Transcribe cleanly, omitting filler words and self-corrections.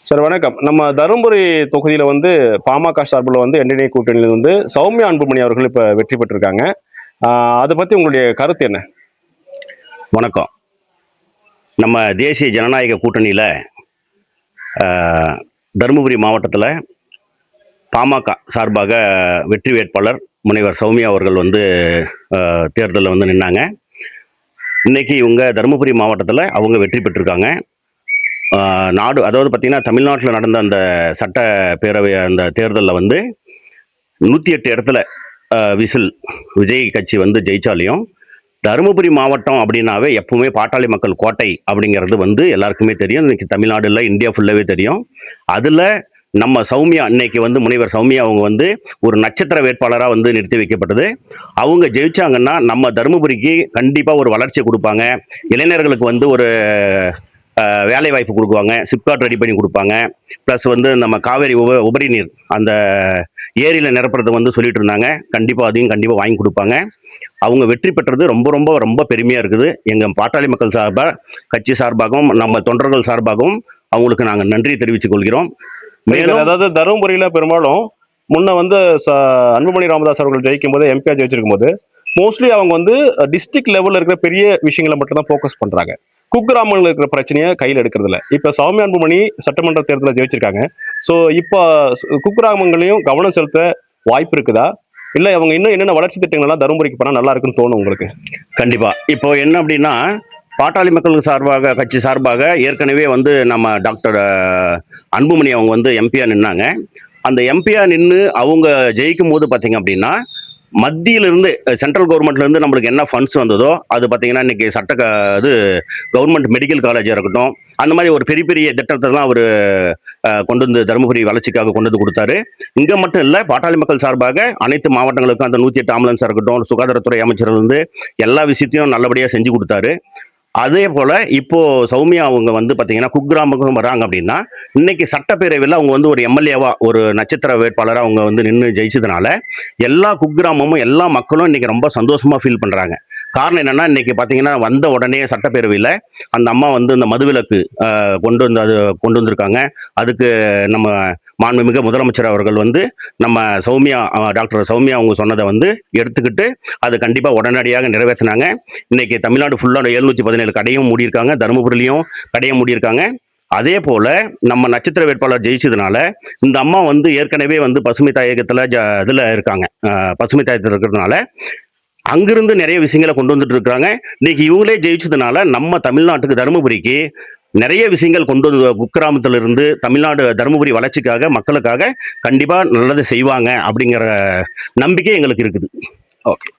Sir வணக்கம். நம்ம தருமபுரி தொகுதியில வந்து பாமக சார்புல வந்து என்டிஏ கூட்டணியில வந்து சௌமியா அன்புமணி அவர்கள் இப்ப வெற்றி பெற்றிருக்காங்க. ஆ அத பத்தி உங்களுடைய கருத்து என்ன? வணக்கம். நம்ம தேசிய ஜனநாயக கூட்டணியில் தருமபுரி மாவட்டத்தில் பாமக சார்பாக வெற்றி வேட்பாளர் முனைவர் சௌமியா அவர்கள் வந்து தேர்தலில் வந்து நின்னாங்க. இன்னைக்கு இவங்க தருமபுரி மாவட்டத்தில் அவங்க வெற்றி பெற்றிருக்காங்க. நாடு அதாவது பார்த்திங்கன்னா தமிழ்நாட்டில் நடந்த அந்த சட்டப்பேரவை அந்த தேர்தலில் வந்து 108 இடத்துல விசில் விஜய் கட்சி வந்து ஜெயிச்சாலையும் தருமபுரி மாவட்டம் அப்படின்னாவே எப்பவுமே பாட்டாளி மக்கள் கோட்டை அப்படிங்கிறது வந்து எல்லாருக்குமே தெரியும். இன்னைக்கு தமிழ்நாடுல இந்தியா ஃபுல்லாவே தெரியும். அதுல நம்ம சௌமியா இன்னைக்கு வந்து முனைவர் சௌமியா அவங்க வந்து ஒரு நட்சத்திர வேட்பாளராக வந்து நிறுத்தி வைக்கப்பட்டது. அவங்க ஜெயிச்சாங்கன்னா நம்ம தருமபுரிக்கு கண்டிப்பா ஒரு வளர்ச்சி கொடுப்பாங்க. இளைஞர்களுக்கு வந்து ஒரு வேலை வாய்ப்பு கொடுக்குவாங்க, சிப்காட் ரெடி பண்ணி கொடுப்பாங்க. ப்ளஸ் வந்து நம்ம காவேரி உபரி நீர் அந்த ஏரியில் நிரப்புறது வந்து சொல்லிட்டு இருந்தாங்க. கண்டிப்பாக அதையும் கண்டிப்பாக வாங்கி கொடுப்பாங்க. அவங்க வெற்றி பெற்றது ரொம்ப ரொம்ப ரொம்ப பெருமையாக இருக்குது. எங்கள் பாட்டாளி மக்கள் சார்பாக, கட்சி சார்பாகவும், நம்ம தொண்டர்கள் சார்பாகவும் அவங்களுக்கு நாங்கள் நன்றி தெரிவித்துக் கொள்கிறோம். மேலும் அதாவது தருமபுரியில் பெரும்பாலும் முன்ன வந்து அன்புமணி ராமதாஸ் அவர்கள் ஜெயிக்கும் போது எம்பியா ஜெயிச்சிருக்கும் போது மோஸ்ட்லி அவங்க வந்து டிஸ்ட்ரிக்ட் லெவலில் இருக்கிற பெரிய விஷயங்களை மட்டும் தான் ஃபோக்கஸ் பண்ணுறாங்க. குக்கிராமங்களில் இருக்கிற பிரச்சனையை கையில் எடுக்கிறது இல்லை. இப்போ சௌமியா அன்புமணி சட்டமன்ற தேர்தலில் ஜெயிச்சிருக்காங்க. ஸோ இப்போ குக்கிராமங்களையும் கவனம் செலுத்த வாய்ப்பு இருக்குதா, இல்லை அவங்க இன்னும் என்னென்ன வளர்ச்சி திட்டங்கள்லாம் தருமபுரிக்கு போனால் நல்லா இருக்குன்னு தோணும் உங்களுக்கு? கண்டிப்பாக. இப்போ என்ன அப்படின்னா, பாட்டாளி மக்கள் சார்பாக, கட்சி சார்பாக ஏற்கனவே வந்து நம்ம டாக்டர் அன்புமணி அவங்க வந்து எம்பியா நின்னாங்க. அந்த எம்பியா நின்று அவங்க ஜெயிக்கும் போது பார்த்தீங்க அப்படின்னா, மத்தியிலிருந்து சென்ட்ரல் கவர்மெண்ட்லேருந்து நம்மளுக்கு என்ன ஃபண்ட்ஸ் வந்ததோ அது பார்த்தீங்கன்னா இன்னைக்கு இது கவர்மெண்ட் மெடிக்கல் காலேஜாக இருக்கட்டும், அந்த மாதிரி ஒரு பெரிய பெரிய திட்டத்தெல்லாம் அவர் கொண்டு வந்து தருமபுரி வளர்ச்சிக்காக கொண்டு வந்து கொடுத்தாரு. இங்கே மட்டும் இல்லை, பாட்டாளி மக்கள் சார்பாக அனைத்து மாவட்டங்களுக்கும் அந்த 108 ஆம்புலன்ஸாக இருக்கட்டும், சுகாதாரத்துறை அமைச்சர்கள் வந்து எல்லா விஷயத்தையும் நல்லபடியாக செஞ்சு கொடுத்தாரு. அதே போல இப்போ சௌமியா அவங்க வந்து பாத்தீங்கன்னா குக்கிராமக்கும் வராங்க அப்படின்னா, இன்னைக்கு சட்டப்பேரவையில் அவங்க வந்து ஒரு எம்எல்ஏவா ஒரு நட்சத்திர வேட்பாளராக அவங்க வந்து நின்று ஜெயிச்சதுனால எல்லா குக்கிராமமும் எல்லா மக்களும் இன்னைக்கு ரொம்ப சந்தோஷமா ஃபீல் பண்றாங்க. காரணம் என்னன்னா, இன்னைக்கு பாத்தீங்கன்னா வந்த உடனே சட்டப்பேரவையில் அந்த அம்மா வந்து இந்த மதுவிலக்கு கொண்டு வந்திருக்காங்க. அதுக்கு நம்ம மாண்புமிகு முதலமைச்சர் அவர்கள் வந்து நம்ம டாக்டர் சௌமியா அவங்க சொன்னதை வந்து எடுத்துக்கிட்டு அது கண்டிப்பா உடனடியாக நிறைவேற்றினாங்க. இன்னைக்கு தமிழ்நாடு ஃபுல்லாக 717 கடையும் மூடியிருக்காங்க, தருமபுரியிலையும் கடையை மூடியிருக்காங்க. அதே போல நம்ம நட்சத்திர வேட்பாளர் ஜெயிச்சதுனால இந்த அம்மா வந்து ஏற்கனவே வந்து பசுமை தாயகத்தில் இதில் இருக்காங்க. பசுமை தாயகத்தில் இருக்கிறதுனால அங்கிருந்து நிறைய விஷயங்களை கொண்டு வந்துட்டு இருக்கிறாங்க. இன்னைக்கு இவங்களே ஜெயிச்சதுனால நம்ம தமிழ்நாட்டுக்கு தருமபுரிக்கு நிறைய விஷயங்கள் கொண்டு வந்து குக்கிராமத்திலிருந்து தமிழ்நாடு தருமபுரி வளர்ச்சிக்காக மக்களுக்காக கண்டிப்பா நல்லது செய்வாங்க அப்படிங்கிற நம்பிக்கை எங்களுக்கு இருக்குது. ஓகே.